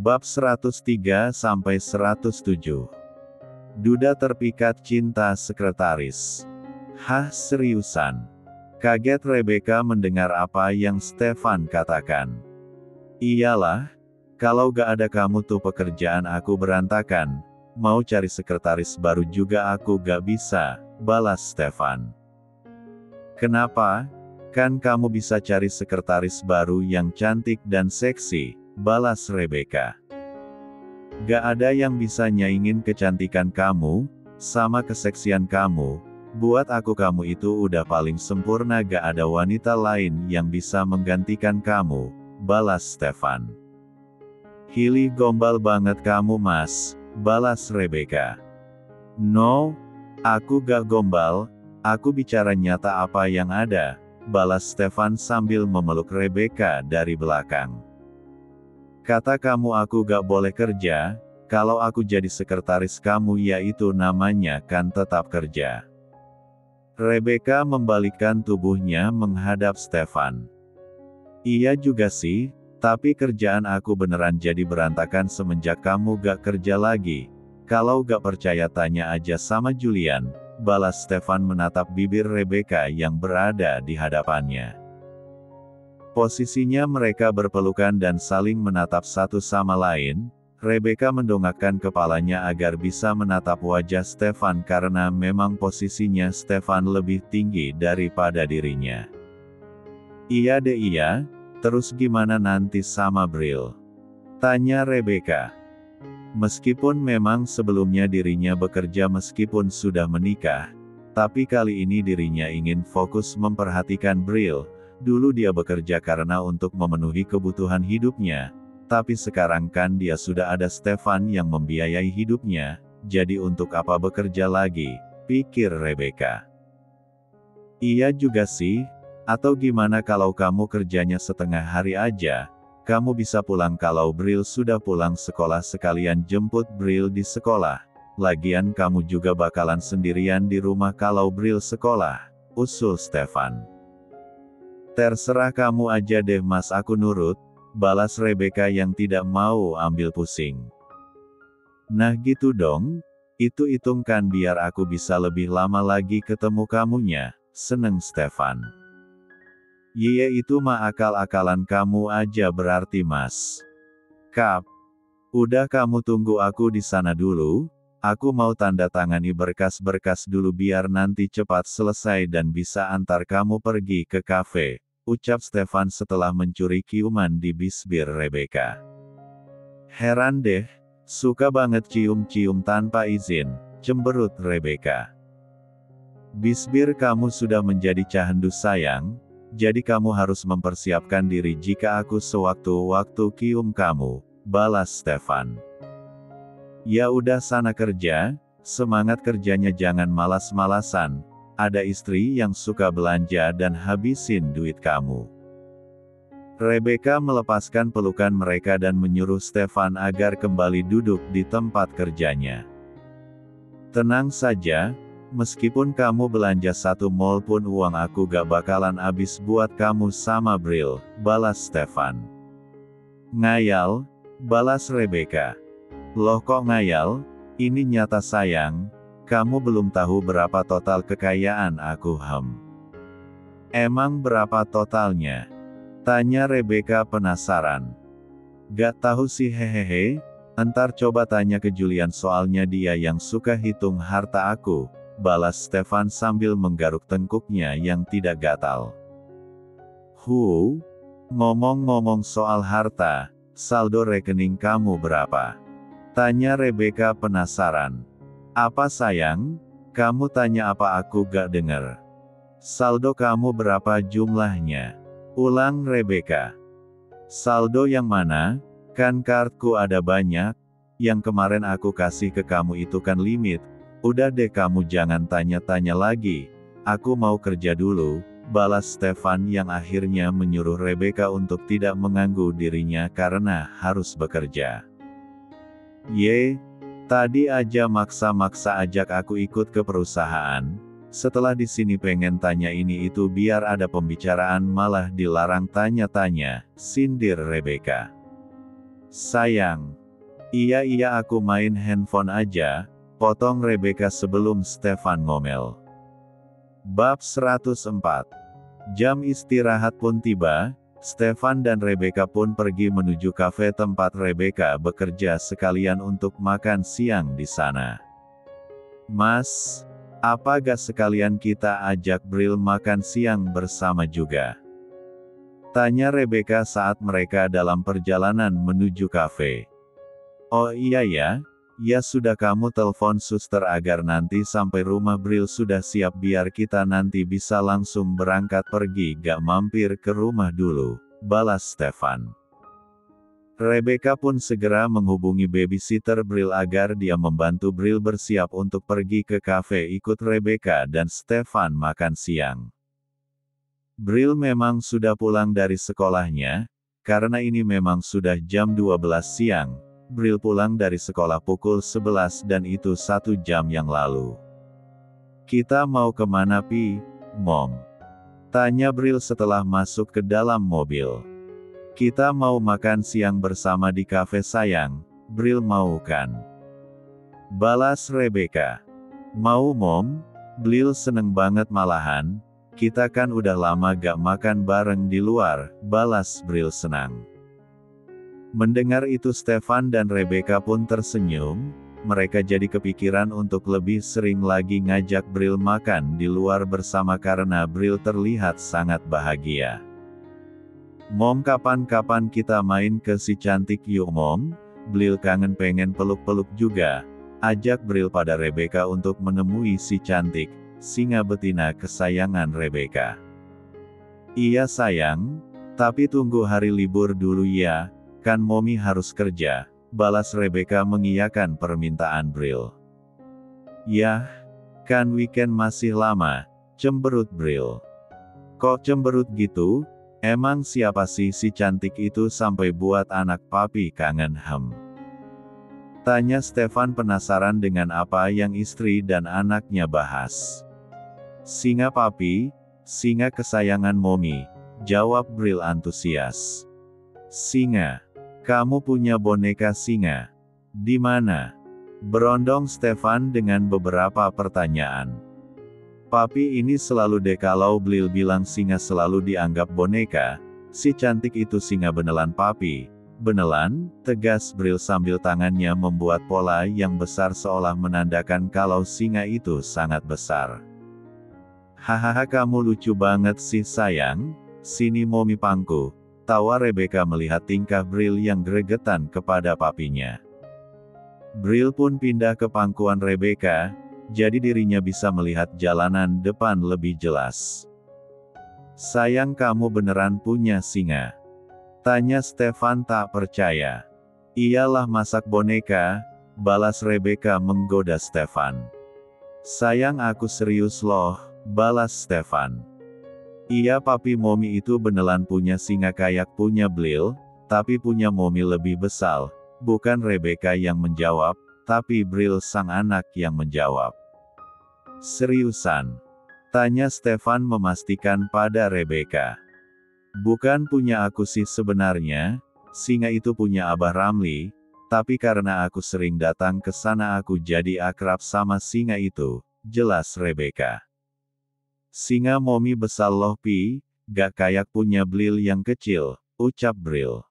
Bab 103-107. Duda terpikat cinta sekretaris. Hah, seriusan? Kaget Rebecca mendengar apa yang Stefan katakan. Iyalah, kalau gak ada kamu tuh pekerjaan aku berantakan, mau cari sekretaris baru juga aku gak bisa, balas Stefan. Kenapa? Kan kamu bisa cari sekretaris baru yang cantik dan seksi, balas Rebecca. Gak ada yang bisa nyaingin kecantikan kamu, sama keseksian kamu, buat aku kamu itu udah paling sempurna, gak ada wanita lain yang bisa menggantikan kamu, balas Stefan. Hilly, gombal banget kamu mas, balas Rebecca. No, aku gak gombal, aku bicara nyata apa yang ada, balas Stefan sambil memeluk Rebecca dari belakang. Kata kamu aku gak boleh kerja, kalau aku jadi sekretaris kamu ya itu namanya kan tetap kerja. Rebecca membalikkan tubuhnya menghadap Stefan. Iya juga sih, tapi kerjaan aku beneran jadi berantakan semenjak kamu gak kerja lagi. Kalau gak percaya tanya aja sama Julian, balas Stefan menatap bibir Rebecca yang berada di hadapannya. Posisinya mereka berpelukan dan saling menatap satu sama lain. Rebecca mendongakkan kepalanya agar bisa menatap wajah Stefan karena memang posisinya Stefan lebih tinggi daripada dirinya. Iya deh iya, terus gimana nanti sama Bril? Tanya Rebecca. Meskipun memang sebelumnya dirinya bekerja meskipun sudah menikah, tapi kali ini dirinya ingin fokus memperhatikan Bril. Dulu dia bekerja karena untuk memenuhi kebutuhan hidupnya, tapi sekarang kan dia sudah ada Stefan yang membiayai hidupnya, jadi untuk apa bekerja lagi, pikir Rebecca. Iya juga sih, atau gimana kalau kamu kerjanya setengah hari aja, kamu bisa pulang kalau Bril sudah pulang sekolah sekalian jemput Bril di sekolah, lagian kamu juga bakalan sendirian di rumah kalau Bril sekolah, usul Stefan. Terserah kamu aja deh mas, aku nurut, balas Rebecca yang tidak mau ambil pusing. Nah gitu dong, itu hitungkan biar aku bisa lebih lama lagi ketemu kamunya, seneng Stefan. Iya itu mah akal-akalan kamu aja berarti mas. Kap, udah kamu tunggu aku di sana dulu, aku mau tanda tangani berkas-berkas dulu biar nanti cepat selesai dan bisa antar kamu pergi ke kafe, ucap Stefan setelah mencuri ciuman di bibir Rebecca. Heran deh, suka banget cium-cium tanpa izin, cemberut Rebecca. Bibir kamu sudah menjadi candu sayang, jadi kamu harus mempersiapkan diri jika aku sewaktu-waktu cium kamu, balas Stefan. Ya udah sana kerja, semangat kerjanya jangan malas-malasan, ada istri yang suka belanja dan habisin duit kamu. Rebecca melepaskan pelukan mereka dan menyuruh Stefan agar kembali duduk di tempat kerjanya. Tenang saja, meskipun kamu belanja satu mall pun uang aku gak bakalan habis buat kamu sama Bril, balas Stefan. Ngayal, balas Rebecca. Loh kok ngayal? Ini nyata sayang, kamu belum tahu berapa total kekayaan aku Emang berapa totalnya? Tanya Rebecca penasaran. Gak tahu sih hehehe, entar coba tanya ke Julian soalnya dia yang suka hitung harta aku, balas Stefan sambil menggaruk tengkuknya yang tidak gatal. Ngomong-ngomong soal harta, saldo rekening kamu berapa? Tanya Rebecca penasaran. Apa sayang? Kamu tanya apa aku gak denger? Saldo kamu berapa jumlahnya? Ulang Rebecca. Saldo yang mana? Kan kartuku ada banyak. Yang kemarin aku kasih ke kamu itu kan limit. Udah deh kamu jangan tanya-tanya lagi. Aku mau kerja dulu, balas Stefan yang akhirnya menyuruh Rebecca untuk tidak mengganggu dirinya karena harus bekerja. Tadi aja maksa-maksa ajak aku ikut ke perusahaan, Setelah di sini pengen tanya ini itu biar ada pembicaraan malah dilarang tanya-tanya, sindir Rebecca. Sayang. Iya aku main handphone aja, potong Rebecca sebelum Stefan ngomel. Bab 104. Jam istirahat pun tiba, Stefan dan Rebecca pun pergi menuju kafe tempat Rebecca bekerja sekalian untuk makan siang di sana. Mas, apa gak sekalian kita ajak Bril makan siang bersama juga? Tanya Rebecca saat mereka dalam perjalanan menuju kafe. Oh iya ya sudah kamu telepon suster agar nanti sampai rumah Bril sudah siap biar kita nanti bisa langsung berangkat pergi gak mampir ke rumah dulu, balas Stefan. Rebecca pun segera menghubungi babysitter Bril agar dia membantu Bril bersiap untuk pergi ke kafe ikut Rebecca dan Stefan makan siang. Bril memang sudah pulang dari sekolahnya, karena ini memang sudah jam 12 siang, Bril pulang dari sekolah pukul 11 dan itu 1 jam yang lalu. Kita mau kemana Pi, Mom? Tanya Bril setelah masuk ke dalam mobil. Kita mau makan siang bersama di kafe sayang, Bril mau kan? Balas Rebecca. Mau Mom? Bril seneng banget malahan. Kita kan udah lama gak makan bareng di luar, balas Bril senang. Mendengar itu Stefan dan Rebecca pun tersenyum, mereka jadi kepikiran untuk lebih sering lagi ngajak Bril makan di luar bersama karena Bril terlihat sangat bahagia. Mom kapan-kapan kita main ke si cantik yuk Mom, Bril kangen pengen peluk-peluk juga, ajak Bril pada Rebecca untuk menemui si cantik, singa betina kesayangan Rebecca. Iya sayang, tapi tunggu hari libur dulu ya, kan Mommy harus kerja, balas Rebecca mengiyakan permintaan Bril. Yah, kan weekend masih lama, cemberut Bril. Kok cemberut gitu? Emang siapa sih si cantik itu sampai buat anak papi kangen Tanya Stefan penasaran dengan apa yang istri dan anaknya bahas. Singa papi, singa kesayangan Mommy, jawab Bril antusias. Singa? Kamu punya boneka singa? Di mana? Berondong Stefan dengan beberapa pertanyaan. Papi ini selalu deh kalau Bril bilang singa selalu dianggap boneka, si cantik itu singa benelan papi. Benelan? Tegas Bril sambil tangannya membuat pola yang besar seolah menandakan kalau singa itu sangat besar. Hahaha kamu lucu banget sih sayang, sini Mommy pangku, tawa Rebecca melihat tingkah Bril yang gregetan kepada papinya. Bril pun pindah ke pangkuan Rebecca, jadi dirinya bisa melihat jalanan depan lebih jelas. Sayang kamu beneran punya singa? Tanya Stefan tak percaya. Iyalah masak boneka, balas Rebecca menggoda Stefan. Sayang aku serius loh, balas Stefan. Iya papi Mommy itu beneran punya singa kayak punya Bril, tapi punya Mommy lebih besar, bukan Rebecca yang menjawab, tapi Bril sang anak yang menjawab. Seriusan? Tanya Stefan memastikan pada Rebecca. Bukan punya aku sih sebenarnya, singa itu punya Abah Ramli, tapi karena aku sering datang ke sana aku jadi akrab sama singa itu, jelas Rebecca. Singa Mommy besar loh Pi, gak kayak punya Bril yang kecil, ucap Bril.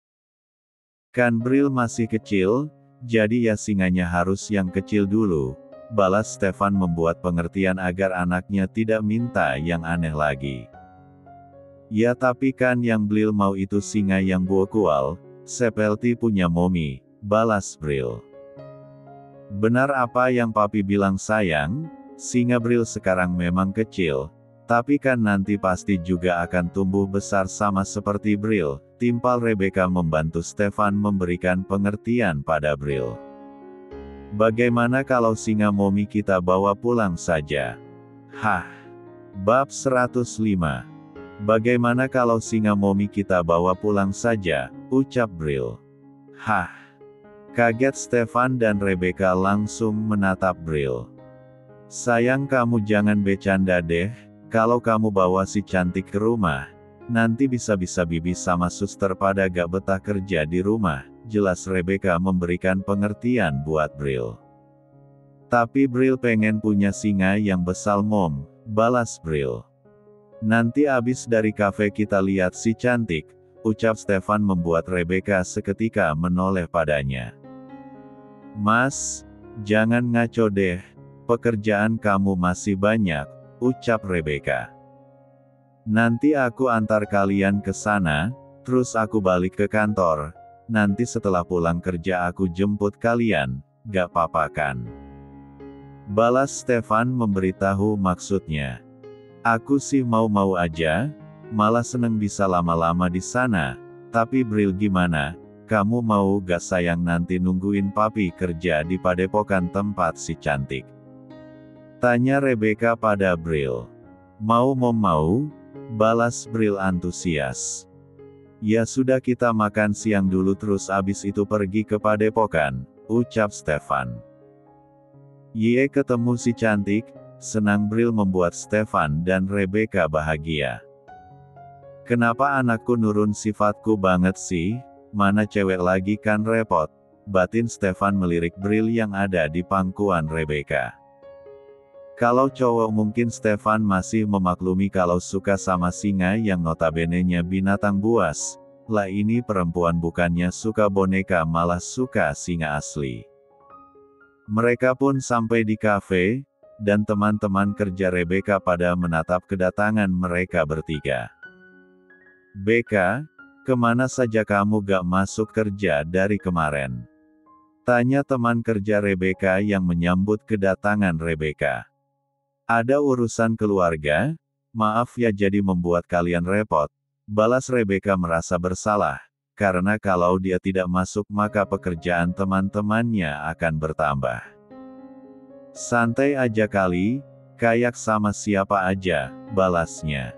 Kan Bril masih kecil, jadi ya singanya harus yang kecil dulu, balas Stefan membuat pengertian agar anaknya tidak minta yang aneh lagi. Ya tapi kan yang Bril mau itu singa yang bokual, seperti punya Mommy, balas Bril. Benar apa yang papi bilang sayang, singa Bril sekarang memang kecil, tapi kan nanti pasti juga akan tumbuh besar sama seperti Bril, timpal Rebecca membantu Stefan memberikan pengertian pada Bril. Bagaimana kalau singa Mommy kita bawa pulang saja? Hah? Bab 105. Bagaimana kalau singa Mommy kita bawa pulang saja, ucap Bril. Hah? Kaget Stefan dan Rebecca langsung menatap Bril. Sayang kamu jangan bercanda deh, kalau kamu bawa si cantik ke rumah, nanti bisa-bisa bibi sama suster pada gak betah kerja di rumah, jelas Rebecca memberikan pengertian buat Bril. Tapi Bril pengen punya singa yang besar mom, balas Bril. Nanti abis dari kafe kita lihat si cantik, ucap Stefan membuat Rebecca seketika menoleh padanya. Mas, jangan ngaco deh, pekerjaan kamu masih banyak, ucap Rebecca. Nanti aku antar kalian ke sana, terus aku balik ke kantor, nanti setelah pulang kerja aku jemput kalian, gak apa-apa kan? Balas Stefan memberitahu maksudnya. Aku sih mau-mau aja, malah seneng bisa lama-lama di sana, tapi Bril gimana, kamu mau gak sayang nanti nungguin papi kerja di padepokan tempat si cantik? Tanya Rebecca pada Bril. Mau, balas Bril antusias. Ya sudah kita makan siang dulu terus abis itu pergi ke padepokan, ucap Stefan. Ye ketemu si cantik, senang Bril membuat Stefan dan Rebecca bahagia. Kenapa anakku nurun sifatku banget sih, mana cewek lagi kan repot, batin Stefan melirik Bril yang ada di pangkuan Rebecca. Kalau cowok mungkin Stefan masih memaklumi kalau suka sama singa yang notabene-nya binatang buas, lah ini perempuan bukannya suka boneka malah suka singa asli. Mereka pun sampai di kafe, dan teman-teman kerja Rebecca pada menatap kedatangan mereka bertiga. Beka, kemana saja kamu gak masuk kerja dari kemarin? Tanya teman kerja Rebecca yang menyambut kedatangan Rebecca. Ada urusan keluarga? Maaf ya jadi membuat kalian repot, balas Rebecca merasa bersalah, karena kalau dia tidak masuk maka pekerjaan teman-temannya akan bertambah. Santai aja kali, kayak sama siapa aja, balasnya.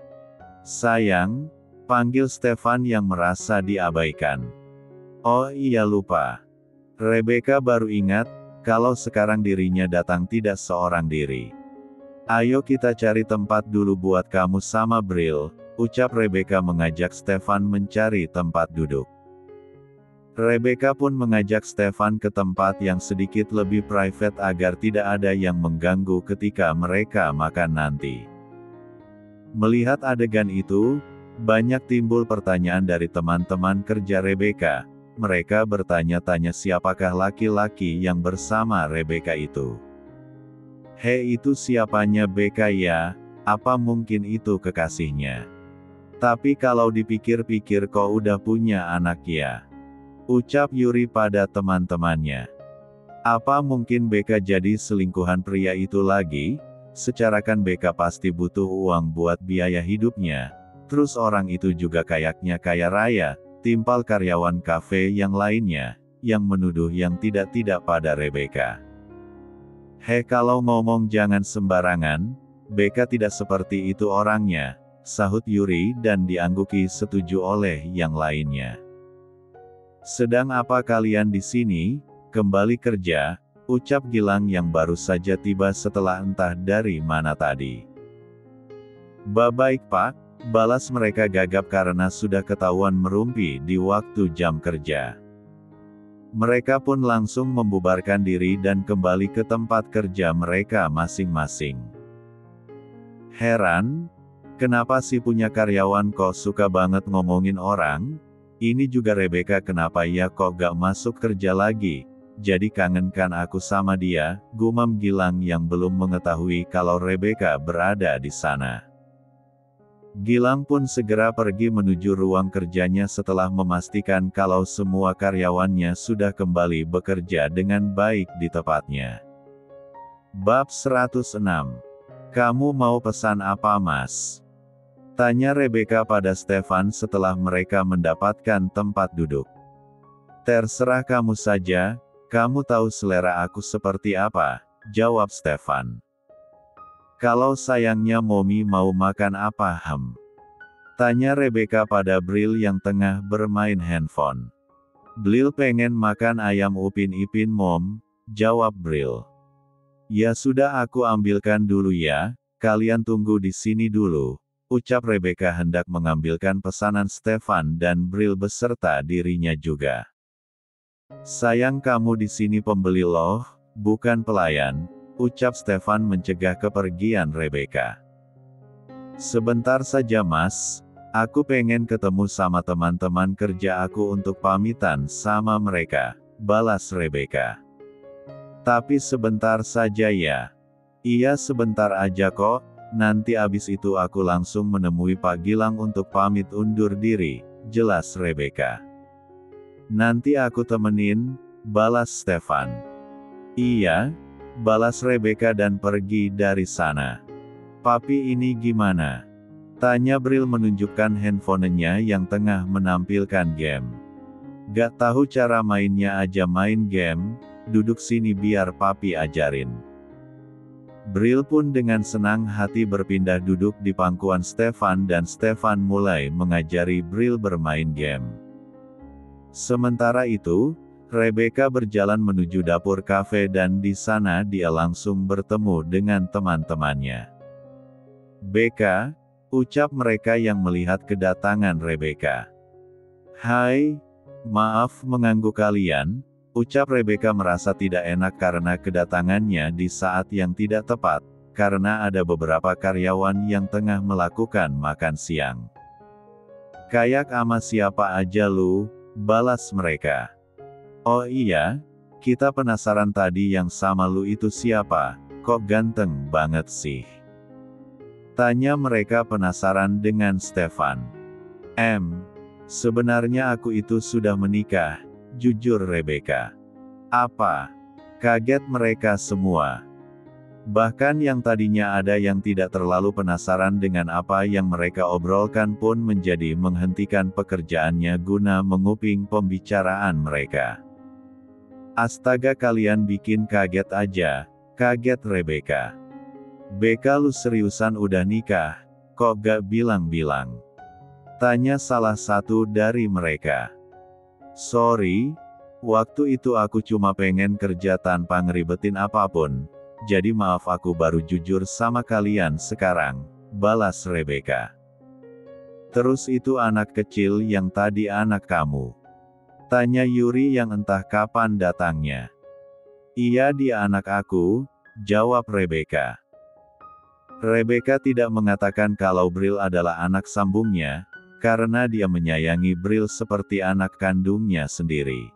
Sayang, panggil Stefan yang merasa diabaikan. Oh iya lupa. Rebecca baru ingat, kalau sekarang dirinya datang tidak seorang diri. Ayo kita cari tempat dulu buat kamu sama Bril, ucap Rebecca mengajak Stefan mencari tempat duduk. Rebecca pun mengajak Stefan ke tempat yang sedikit lebih private agar tidak ada yang mengganggu ketika mereka makan nanti. Melihat adegan itu, banyak timbul pertanyaan dari teman-teman kerja Rebecca. Mereka bertanya-tanya siapakah laki-laki yang bersama Rebecca itu. Hei itu siapanya Beka ya, apa mungkin itu kekasihnya? Tapi kalau dipikir-pikir kok udah punya anak ya? Ucap Yuri pada teman-temannya. Apa mungkin Beka jadi selingkuhan pria itu lagi? Secara kan Beka pasti butuh uang buat biaya hidupnya. Terus orang itu juga kayaknya kaya raya, timpal karyawan kafe yang lainnya, yang menuduh yang tidak-tidak pada Rebecca. Kalau ngomong jangan sembarangan, Beka tidak seperti itu orangnya, sahut Yuri dan diangguki setuju oleh yang lainnya. Sedang apa kalian di sini? Kembali kerja, ucap Gilang yang baru saja tiba setelah entah dari mana tadi. Baik Pak, balas mereka gagap karena sudah ketahuan merumpi di waktu jam kerja. Mereka pun langsung membubarkan diri dan kembali ke tempat kerja mereka masing-masing. Heran? Kenapa sih punya karyawan kok suka banget ngomongin orang? Ini juga Rebecca kenapa ya kok gak masuk kerja lagi? Jadi kangen kan aku sama dia, gumam Gilang yang belum mengetahui kalau Rebecca berada di sana. Gilang pun segera pergi menuju ruang kerjanya setelah memastikan kalau semua karyawannya sudah kembali bekerja dengan baik di tempatnya. Bab 106. Kamu mau pesan apa mas? Tanya Rebecca pada Stefan setelah mereka mendapatkan tempat duduk. Terserah kamu saja, kamu tahu selera aku seperti apa, jawab Stefan. Kalau sayangnya Momi mau makan apa Tanya Rebecca pada Bril yang tengah bermain handphone. Bril pengen makan ayam upin ipin mom, jawab Bril. Ya sudah, aku ambilkan dulu ya, kalian tunggu di sini dulu, ucap Rebecca hendak mengambilkan pesanan Stefan dan Bril beserta dirinya juga. Sayang, kamu di sini pembeli loh, bukan pelayan, ucap Stefan mencegah kepergian Rebecca. Sebentar saja mas, aku pengen ketemu sama teman-teman kerja aku untuk pamitan sama mereka, balas Rebecca. Tapi sebentar saja ya. Iya sebentar aja kok, nanti abis itu aku langsung menemui Pak Gilang untuk pamit undur diri, jelas Rebecca. Nanti aku temenin, balas Stefan. Iya, balas Rebecca dan pergi dari sana. Papi ini gimana? Tanya Bril menunjukkan handphonenya yang tengah menampilkan game. Gak tahu cara mainnya aja main game, duduk sini biar papi ajarin. Bril pun dengan senang hati berpindah duduk di pangkuan Stefan dan Stefan mulai mengajari Bril bermain game. Sementara itu, Rebecca berjalan menuju dapur kafe dan di sana dia langsung bertemu dengan teman-temannya. Beka, ucap mereka yang melihat kedatangan Rebecca. Hai, maaf mengganggu kalian, ucap Rebecca merasa tidak enak karena kedatangannya di saat yang tidak tepat, karena ada beberapa karyawan yang tengah melakukan makan siang. Kayak ama siapa aja lu, balas mereka. Oh iya, kita penasaran tadi yang sama lu itu siapa, kok ganteng banget sih? Tanya mereka penasaran dengan Stefan. Sebenarnya aku itu sudah menikah, jujur Rebecca. Apa? Kaget mereka semua. Bahkan yang tadinya ada yang tidak terlalu penasaran dengan apa yang mereka obrolkan pun menjadi menghentikan pekerjaannya guna menguping pembicaraan mereka. Astaga, kalian bikin kaget aja, kaget Rebecca. Beka, lu seriusan udah nikah, kok gak bilang-bilang? Tanya salah satu dari mereka. Sorry, waktu itu aku cuma pengen kerja tanpa ngeribetin apapun, jadi maaf aku baru jujur sama kalian sekarang, balas Rebecca. Terus itu anak kecil yang tadi anak kamu? Tanya Yuri yang entah kapan datangnya. Iya, dia anak aku, jawab Rebecca. Rebecca tidak mengatakan kalau Bril adalah anak sambungnya, karena dia menyayangi Bril seperti anak kandungnya sendiri.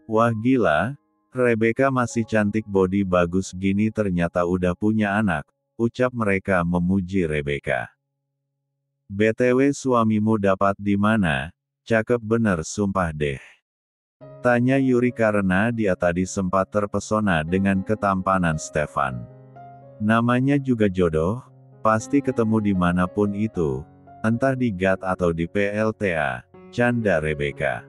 Wah gila, Rebecca masih cantik, body bagus gini ternyata udah punya anak, ucap mereka memuji Rebecca. BTW suamimu dapat di mana? Cakep bener sumpah deh. Tanya Yuri karena dia tadi sempat terpesona dengan ketampanan Stefan. Namanya juga jodoh, pasti ketemu dimanapun itu, entah di GAT atau di PLTA, canda Rebecca.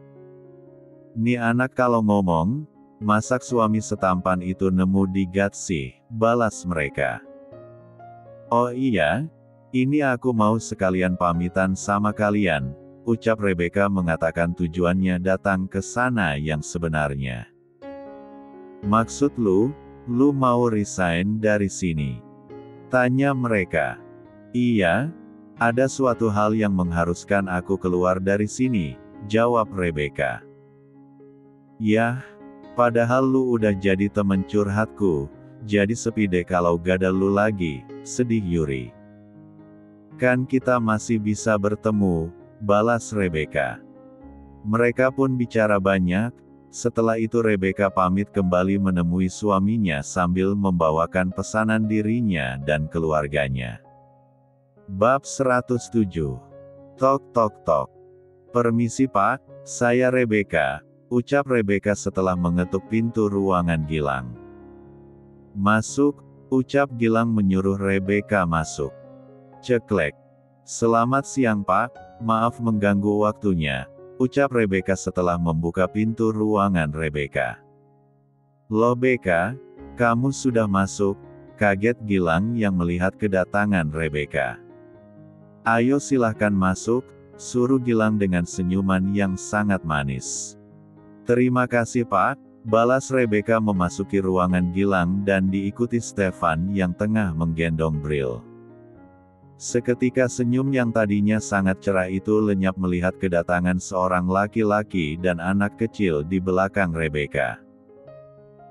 Nih anak kalau ngomong, masak suami setampan itu nemu di GAT sih, balas mereka. Oh iya, ini aku mau sekalian pamitan sama kalian, ucap Rebecca mengatakan tujuannya datang ke sana yang sebenarnya. Maksud lu mau resign dari sini? Tanya mereka. Iya, ada suatu hal yang mengharuskan aku keluar dari sini, jawab Rebecca. Yah, padahal lu udah jadi temen curhatku, jadi sepi deh kalau gak ada lu lagi, sedih Yuri. Kan kita masih bisa bertemu, balas Rebecca. Mereka pun bicara banyak. Setelah itu Rebecca pamit kembali menemui suaminya sambil membawakan pesanan dirinya dan keluarganya. Bab 107. Tok tok tok. Permisi Pak, saya Rebecca, ucap Rebecca setelah mengetuk pintu ruangan Gilang. Masuk, ucap Gilang menyuruh Rebecca masuk. Ceklek. Selamat siang Pak, maaf mengganggu waktunya, ucap Rebecca setelah membuka pintu ruangan Rebecca. Loh Beka, kamu sudah masuk, kaget Gilang yang melihat kedatangan Rebecca. Ayo silahkan masuk, suruh Gilang dengan senyuman yang sangat manis. Terima kasih Pak, balas Rebecca memasuki ruangan Gilang dan diikuti Stefan yang tengah menggendong Bril. Seketika senyum yang tadinya sangat cerah itu lenyap melihat kedatangan seorang laki-laki dan anak kecil di belakang Rebecca.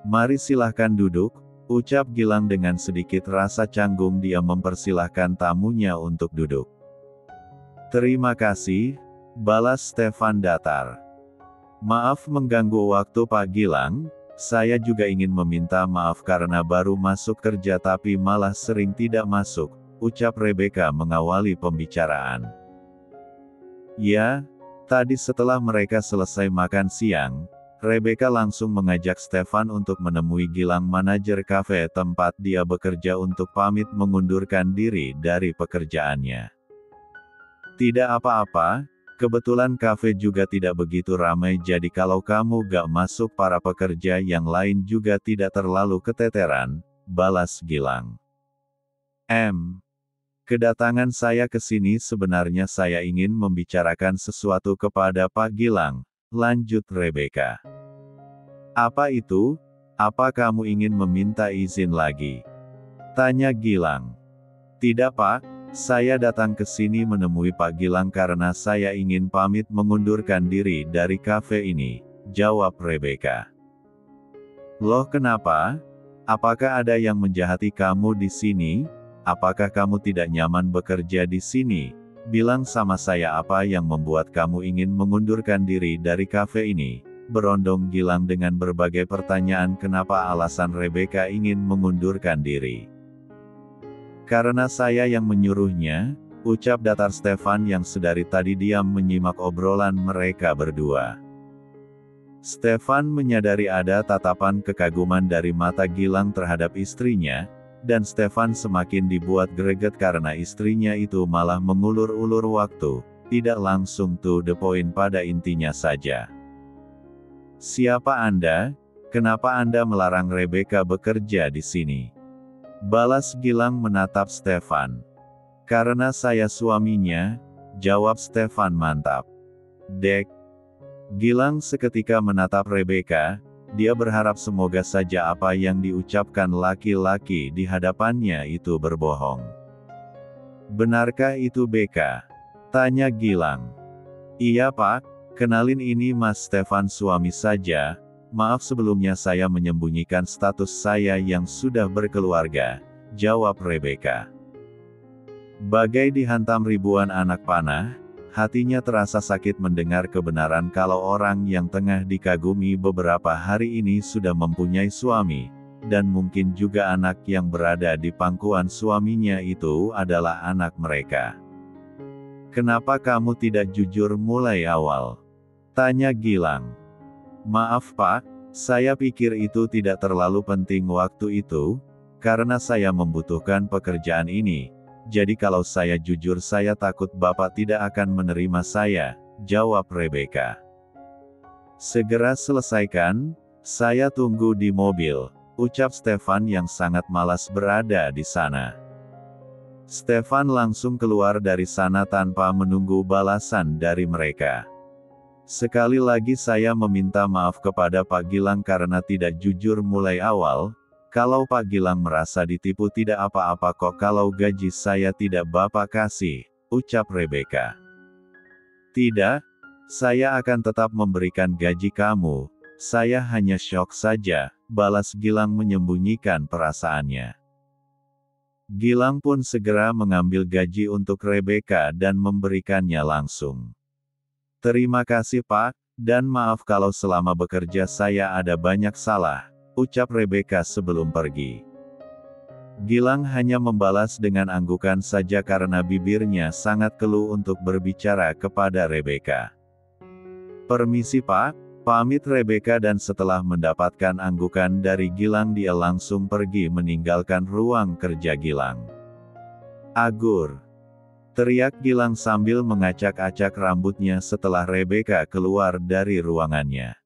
"Mari silahkan duduk," ucap Gilang dengan sedikit rasa canggung. Dia mempersilahkan tamunya untuk duduk. "Terima kasih," balas Stefan datar. "Maaf mengganggu waktu Pak Gilang, saya juga ingin meminta maaf karena baru masuk kerja tapi malah sering tidak masuk," ucap Rebecca mengawali pembicaraan. "Ya, tadi setelah mereka selesai makan siang, Rebecca langsung mengajak Stefan untuk menemui Gilang, manajer kafe tempat dia bekerja, untuk pamit mengundurkan diri dari pekerjaannya." "Tidak apa-apa. Kebetulan kafe juga tidak begitu ramai, jadi kalau kamu gak masuk para pekerja yang lain juga tidak terlalu keteteran," balas Gilang. Kedatangan saya ke sini sebenarnya saya ingin membicarakan sesuatu kepada Pak Gilang," lanjut Rebecca. "Apa itu? Apa kamu ingin meminta izin lagi?" tanya Gilang. "Tidak Pak. Saya datang ke sini menemui Pak Gilang karena saya ingin pamit mengundurkan diri dari kafe ini," jawab Rebecca. "Loh kenapa? Apakah ada yang menjahati kamu di sini? Apakah kamu tidak nyaman bekerja di sini? Bilang sama saya apa yang membuat kamu ingin mengundurkan diri dari kafe ini?" berondong Gilang dengan berbagai pertanyaan kenapa alasan Rebecca ingin mengundurkan diri. "Karena saya yang menyuruhnya," ucap datar Stefan yang sedari tadi diam menyimak obrolan mereka berdua. Stefan menyadari ada tatapan kekaguman dari mata Gilang terhadap istrinya, dan Stefan semakin dibuat greget karena istrinya itu malah mengulur-ulur waktu, tidak langsung to the point, pada intinya saja. "Siapa Anda? Kenapa Anda melarang Rebecca bekerja di sini?" balas Gilang menatap Stefan. "Karena saya suaminya," jawab Stefan mantap. "Dek." Gilang seketika menatap Rebecca, dia berharap semoga saja apa yang diucapkan laki-laki di hadapannya itu berbohong. "Benarkah itu Beka?" tanya Gilang. "Iya Pak, kenalin ini Mas Stefan, suami saja. Maaf sebelumnya saya menyembunyikan status saya yang sudah berkeluarga," jawab Rebecca. Bagai dihantam ribuan anak panah, hatinya terasa sakit mendengar kebenaran kalau orang yang tengah dikagumi beberapa hari ini sudah mempunyai suami, dan mungkin juga anak yang berada di pangkuan suaminya itu adalah anak mereka. "Kenapa kamu tidak jujur mulai awal?" tanya Gilang. "Maaf Pak, saya pikir itu tidak terlalu penting waktu itu, karena saya membutuhkan pekerjaan ini, jadi kalau saya jujur saya takut Bapak tidak akan menerima saya," jawab Rebecca. "Segera selesaikan, saya tunggu di mobil," ucap Stefan yang sangat malas berada di sana. Stefan langsung keluar dari sana tanpa menunggu balasan dari mereka. "Sekali lagi saya meminta maaf kepada Pak Gilang karena tidak jujur mulai awal. Kalau Pak Gilang merasa ditipu tidak apa-apa kok kalau gaji saya tidak Bapak kasih," ucap Rebecca. "Tidak, saya akan tetap memberikan gaji kamu, saya hanya syok saja," balas Gilang menyembunyikan perasaannya. Gilang pun segera mengambil gaji untuk Rebecca dan memberikannya langsung. "Terima kasih Pak, dan maaf kalau selama bekerja saya ada banyak salah," ucap Rebecca sebelum pergi. Gilang hanya membalas dengan anggukan saja karena bibirnya sangat keluh untuk berbicara kepada Rebecca. "Permisi Pak," pamit Rebecca, dan setelah mendapatkan anggukan dari Gilang dia langsung pergi meninggalkan ruang kerja Gilang. "Agur!" teriak Gilang sambil mengacak-acak rambutnya setelah Rebecca keluar dari ruangannya.